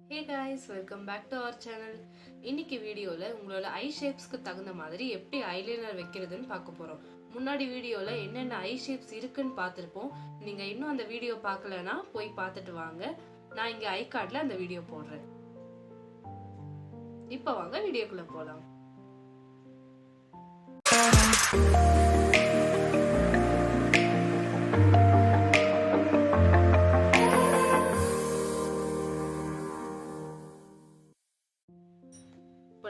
Hey guys, welcome back to our channel. இன்னைக்கு வீடியோல உங்களோட ஐ ஷேப்ஸ்க்கு தகுந்த மாதிரி எப்படி ஐலைனர் வைக்கிறதுன்னு பார்க்க போறோம். முன்னாடி வீடியோல என்னென்ன ஐ ஷேப்ஸ் இருக்குன்னு பார்த்திருப்போம். நீங்க இன்னும் அந்த வீடியோ பார்க்கலனா போய் பார்த்துட்டு வாங்க. நான் இங்க ஐ கார்ட்ல அந்த வீடியோ போடுறேன். இப்போ வாங்க வீடியோக்குள்ள போலாம்.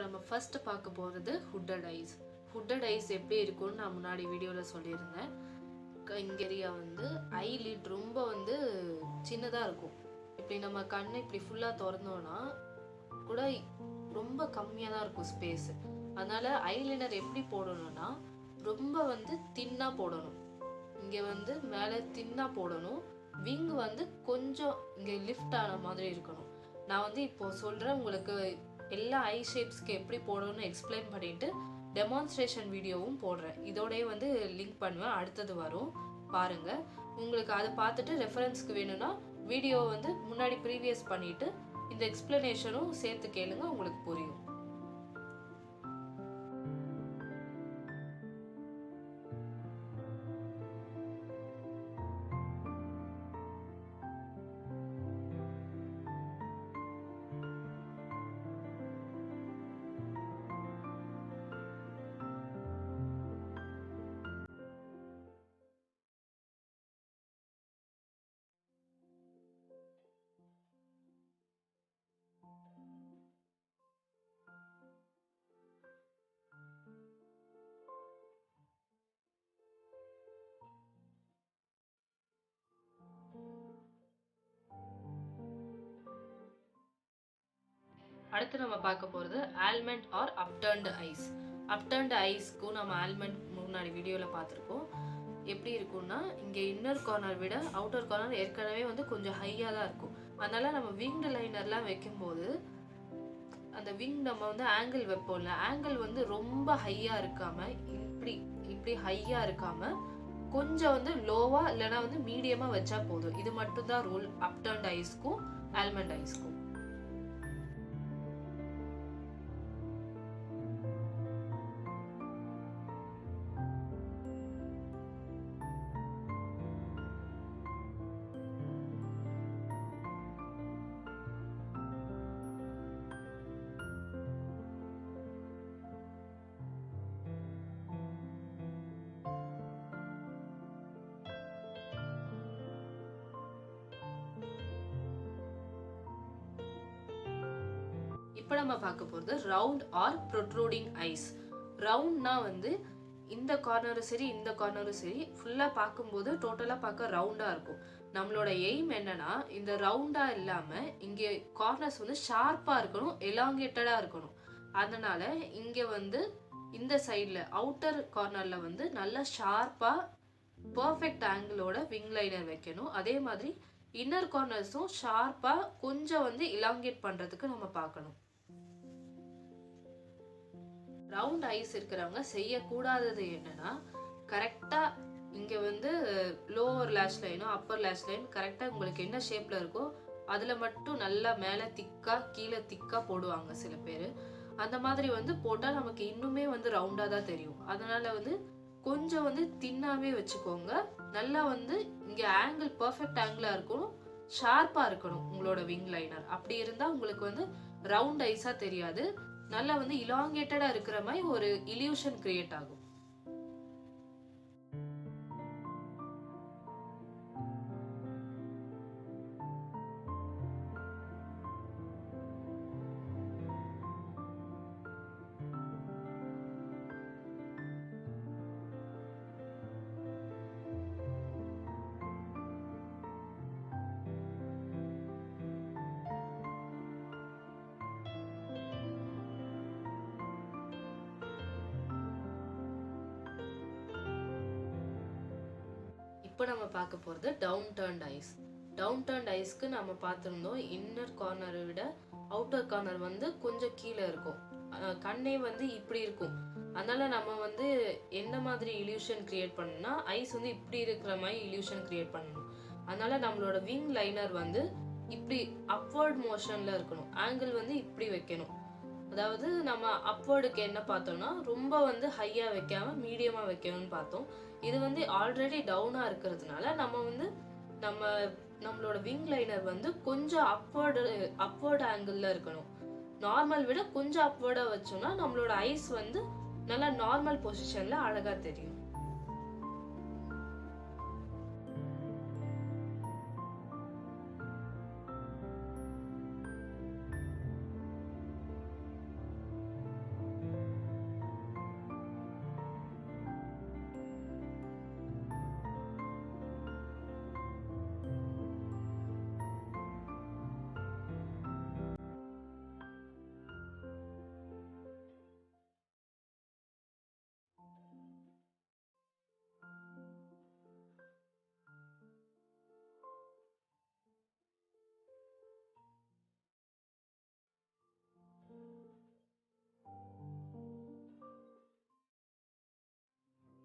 நம்ம ஃபர்ஸ்ட் பார்க்க போறது ஹுட்டட் ஐஸ். ஹுட்டட் ஐஸ் எப்படி இருக்கும்னு நான் முன்னாடி வீடியோல சொல்லியிருந்தேன். இங்க ஏரியா ஐ லிட் ரொம்ப சின்னதா இருக்கும். இப்படி நம்ம கண்ணை இப்படி ஃபுல்லா திறந்தோம்னா கூட ரொம்ப கம்மியா தான் இருக்கும் ஸ்பேஸ். அதனால ஐலைனர் எப்படி போடணும்னா ரொம்ப தின்னா போடணும். இங்க மேல தின்னா போடணும். விங் கொஞ்சம் இங்க லிஃப்ட் ஆன மாதிரி இருக்கணும். நான் இப்போ சொல்றேன், உங்களுக்கு எல்லா ஐ ஷேப்ஸ்க்கு எப்படி போடணும்னு எக்ஸ்பிளைன் பண்ணிட்டு டெமான்ஸ்ட்ரேஷன் வீடியோவும் போடுறேன். இதோடய லிங்க் பண்ணுவேன், அடுத்தது வரும் பாருங்க. உங்களுக்கு அதை பார்த்துட்டு ரெஃபரன்ஸ்க்கு வேணும்னா வீடியோ முன்னாடி ப்ரீவியஸ் பண்ணிட்டு இந்த எக்ஸ்பிளனேஷனும் சேர்த்து கேளுங்க, உங்களுக்கு புரியும். அடுத்து நம்ம பார்க்க போறது ஆல்மண்ட் ஆர் அப்டர்ன்ட் ஐஸ். அப்டர்ன்ட் ஐஸ்க்கு நம்ம ஆல்மண்ட் முன்னாடி வீடியோல பார்த்திருக்கோம். எப்படி இருக்கும்னா இங்க இன்னர் கார்னர் விட அவுட்டர் கார்னர் ஏற்கனவே கொஞ்சம் ஹையா தான் இருக்கும். அதனால நம்ம விங் லைனர்லாம் வைக்கும்போது அந்த விங் நம்ம ஆங்கிள் வைப்போம்ல, ஆங்கிள் ரொம்ப ஹையா இருக்காம இப்படி இப்படி ஹையா இருக்காம கொஞ்சம் லோவா இல்லைன்னா மீடியமா வச்சா போதும். இது மட்டும் தான் ரூல் அப்டர்ன்ட் ஐஸ்க்கும் ஆல்மண்ட் ஐஸ்க்கும். இப்போ நம்ம பார்க்க போறது ரவுண்ட் ஆர் protruding ஐஸ். ரவுண்ட்னா இந்த கார்னரும் சரி இந்த கார்னரும் சரி ஃபுல்லா பார்க்கும்போது டோட்டலா பார்க்க ரவுண்டா இருக்கும். நம்மளோட எய்ம் என்னன்னா இந்த ரவுண்டா இல்லாம இங்க கார்னர்ஸ் ஷார்ப்பா இருக்கணும், எலாங்கேட்டடா இருக்கணும். அதனால இங்க இந்த சைட்ல அவுட்டர் கார்னர்ல நல்லா ஷார்ப்பா பர்ஃபெக்ட் ஆங்கிளோட விங் லைனர் வைக்கணும். அதே மாதிரி இன்னர் கார்னர்ஸும் ஷார்ப்பா கொஞ்சம் இலாங்கேட் பண்றதுக்கு நம்ம பார்க்கணும். ரவுண்ட் ஐஸ் இருக்கிறவங்க செய்யக்கூடாதது என்னன்னா கரெக்டா இங்க லோவர் லேஷ் லைனோ அப்பர் லேஷ் லைன் கரெக்டா உங்களுக்கு என்ன ஷேப்ல இருக்கோ அதுல மட்டும் நல்லா மேல திக்கா கீழே திக்கா போடுவாங்க சில பேரு. அந்த மாதிரி போட்டா நமக்கு இன்னுமே ரவுண்டா தான் தெரியும். அதனால கொஞ்சம் தின்னாவே வச்சுக்கோங்க. நல்லா இங்க ஆங்கிள் பர்ஃபெக்ட் ஆங்கிளா இருக்கணும், ஷார்ப்பா இருக்கணும் உங்களோட விங் லைனர். அப்படி இருந்தா உங்களுக்கு ரவுண்ட் ஐஸா தெரியாது, நல்லா இலாங்கேட்டடா இருக்கிற மாதிரி ஒரு இல்யூஷன் கிரியேட் ஆகும். இப்போ நம்ம பார்க்க போறது டவுன்டர்ன்ட் ஐஸ். டவுன்டர்ன்ட் ஐஸ்க்கு நம்ம பார்த்திருந்தோம் இன்னர் கார்னரை விட அவுட்டர் கார்னர் கொஞ்சம் கீழே இருக்கும். கண்ணே இப்படி இருக்கும். அதனால நம்ம என்ன மாதிரி இல்யூஷன் கிரியேட் பண்ணணும்னா ஐஸ் இப்படி இருக்கிற மாதிரி இல்யூஷன் கிரியேட் பண்ணணும். அதனால நம்மளோட விங் லைனர் இப்படி அப்வர்ட் மோஷன்ல இருக்கணும். ஆங்கிள் வந்து இப்படி வைக்கணும். அதாவது நம்ம அப்வர்டுக்கு என்ன பார்த்தோம்னா ரொம்ப வந்து ஹையா வைக்காம மீடியமா வைக்கணும்னு பார்த்தோம். இது வந்து ஆல்ரெடி டவுனா இருக்கிறதுனால நம்ம வந்து நம்மளோட விங் லைனர் வந்து கொஞ்சம் அப்வர்ட் ஆங்கிள் இருக்கணும். நார்மல் விட கொஞ்சம் அப்வர்டா வச்சோம்னா நம்மளோட ஐஸ் வந்து நல்லா நார்மல் பொசிஷன்ல அழகா தெரியும்.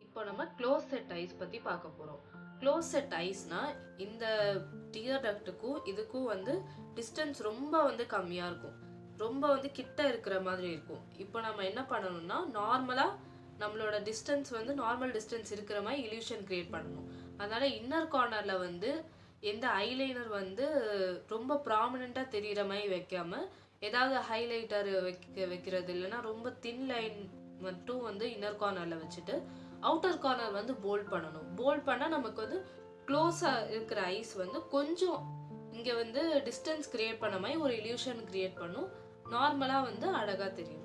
இப்போ நம்ம க்ளோஸ் செட் ஐஸ் பத்தி பார்க்க போறோம். க்ளோஸ் செட் ஐஸ்னா இந்த டியர் டக்ட்டுக்கும் இதுக்கும் வந்து டிஸ்டன்ஸ் ரொம்ப வந்து கம்மியா இருக்கும். ரொம்ப வந்து கிட்ட இருக்கிற மாதிரி இருக்கும். இப்போ நம்ம என்ன பண்ணணும்னா நார்மலா நம்மளோட டிஸ்டன்ஸ் வந்து நார்மல் டிஸ்டன்ஸ் இருக்கிற மாதிரி இல்யூஷன் கிரியேட் பண்ணணும். அதனால இன்னர் கார்னர்ல வந்து எந்த ஐலைனர் வந்து ரொம்ப ப்ராமினெண்டா தெரியுற மாதிரி வைக்காம ஏதாவது ஹைலைட்டர் வைக்கிறது இல்லைன்னா ரொம்ப தின் லைன் மட்டும் வந்து இன்னர் கார்னர்ல வச்சுட்டு அவுட்டர் கார்னர் வந்து போல்ட் பண்ணணும். போல்ட் பண்ணா நமக்கு வந்து க்ளோஸா இருக்கிற ஐஸ் வந்து கொஞ்சம் இங்க வந்து டிஸ்டன்ஸ் கிரியேட் பண்ண மாதிரி ஒரு இல்யூஷன் கிரியேட் பண்ணும். நார்மலா வந்து அழகா தெரியும்.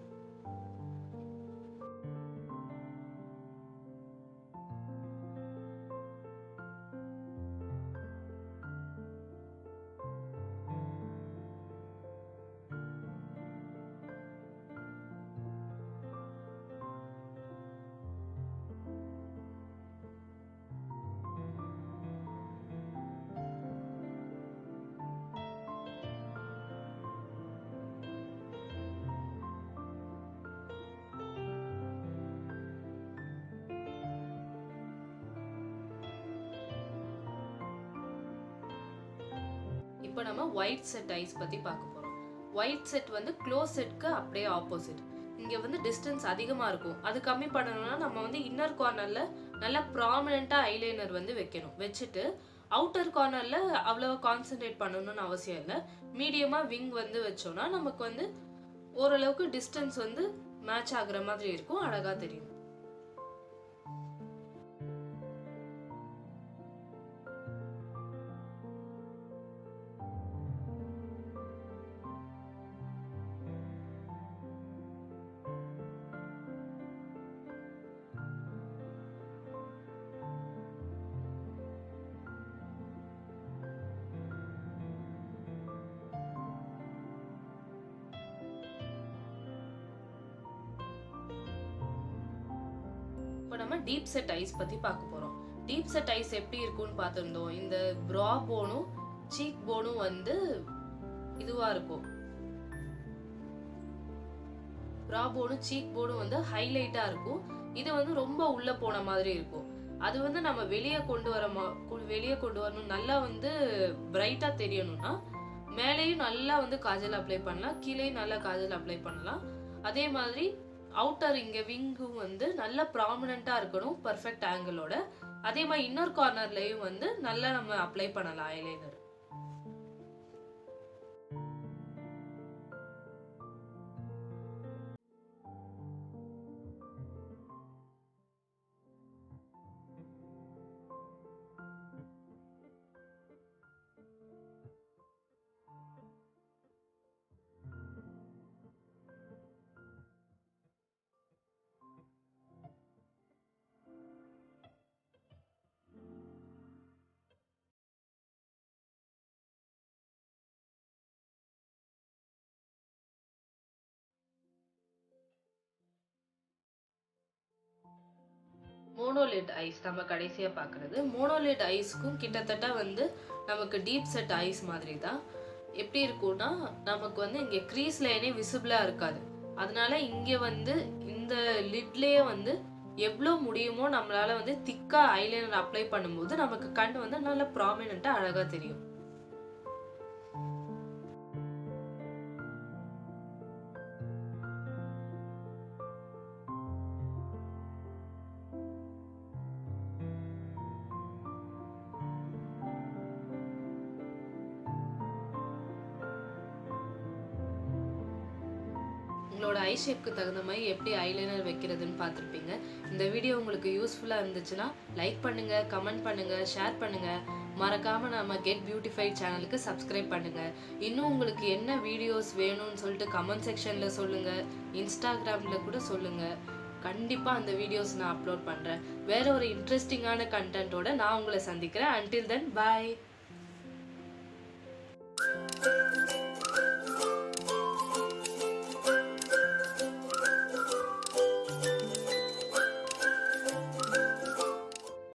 இப்போ நம்ம ஒயிட் செட் ஐஸ் பத்தி பார்க்க போறோம். ஒயிட் செட் வந்து க்ளோஸ் செட்க்கு அப்படியே ஆப்போசிட். இங்க வந்து டிஸ்டன்ஸ் அதிகமா இருக்கும். அது கம்மி பண்ணணும்னா நம்ம வந்து இன்னர் கார்னர்ல நல்ல ப்ராமினெண்டா ஐலைனர் வந்து வைக்கணும். வச்சுட்டு அவுட்டர் கார்னர்ல அவ்வளவு கான்சென்ட்ரேட் பண்ணணும்னு அவசியம் இல்லை. மீடியமா விங் வந்து வச்சோம்னா நமக்கு வந்து ஓரளவுக்கு டிஸ்டன்ஸ் வந்து மேட்ச் ஆகுற மாதிரி இருக்கும். அழகா தெரியும். இப்போ நம்ம டீப் செட் ஐஸ் பத்தி பார்க்க போறோம். டீப் செட் ஐஸ் எப்படி இருக்கும்னு பார்த்திருந்தோம். இந்த ப்ரா போனும் சீக் போனும் வந்து இதுவா இருக்கும். ப்ரா போனும் சீக் போனும் வந்து ஹைலைட்டா இருக்கும். இது வந்து ரொம்ப உள்ள போன மாதிரி இருக்கும். அது வந்து நம்ம வெளியே கொண்டு வரணும், நல்லா வந்து பிரைட்டா தெரியணும்னா மேலேயும் நல்லா வந்து காஜல் அப்ளை பண்ணலாம், கீழேயும் நல்லா காஜல் அப்ளை பண்ணலாம். அதே மாதிரி அவுட்டர் இங்க விங்கும் வந்து நல்ல ப்ராமினெண்டா இருக்கணும், பர்ஃபெக்ட் ஆங்கிளோட. அதே மாதிரி இன்னர் கார்னர்லயும் வந்து நல்லா நம்ம அப்ளை பண்ணலாம் ஐலைனர். மோனோலிட் ஐஸ் நம்ம கடைசியா பார்க்கறது. மோனோலிட் ஐஸ்க்கும் கிட்டத்தட்ட வந்து நமக்கு டீப் செட் ஐஸ் மாதிரி தான். எப்படி இருக்கும்னா நமக்கு வந்து இங்க க்ரீஸ் லைனே விசிபிளா இருக்காது. அதனால இங்க வந்து இந்த லிட்லயே வந்து எவ்வளோ முடியுமோ நம்மளால வந்து திக்கா ஐலைனர் அப்ளை பண்ணும்போது நமக்கு கண் வந்து நல்லா ப்ராமினெண்டா அழகா தெரியும். உங்களோட ஐ ஷேப்க்கு தகுந்த மாதிரி எப்படி ஐலைனர் வைக்கிறதுன்னு பார்த்துருப்பீங்க. இந்த வீடியோ உங்களுக்கு யூஸ்ஃபுல்லாக இருந்துச்சுன்னா லைக் பண்ணுங்கள், கமெண்ட் பண்ணுங்கள், ஷேர் பண்ணுங்கள். மறக்காமல் நம்ம கெட் பியூட்டிஃபைட் சேனலுக்கு சப்ஸ்கிரைப் பண்ணுங்கள். இன்னும் உங்களுக்கு என்ன வீடியோஸ் வேணும்னு சொல்லிட்டு கமெண்ட் செக்ஷனில் சொல்லுங்கள், இன்ஸ்டாகிராமில் கூட சொல்லுங்கள். கண்டிப்பாக அந்த வீடியோஸ் நான் அப்லோட் பண்ணுறேன். வேற ஒரு இன்ட்ரெஸ்டிங்கான கண்டென்ட்டோட நான் உங்களை சந்திக்கிறேன். அன்டில் தென் பாய்.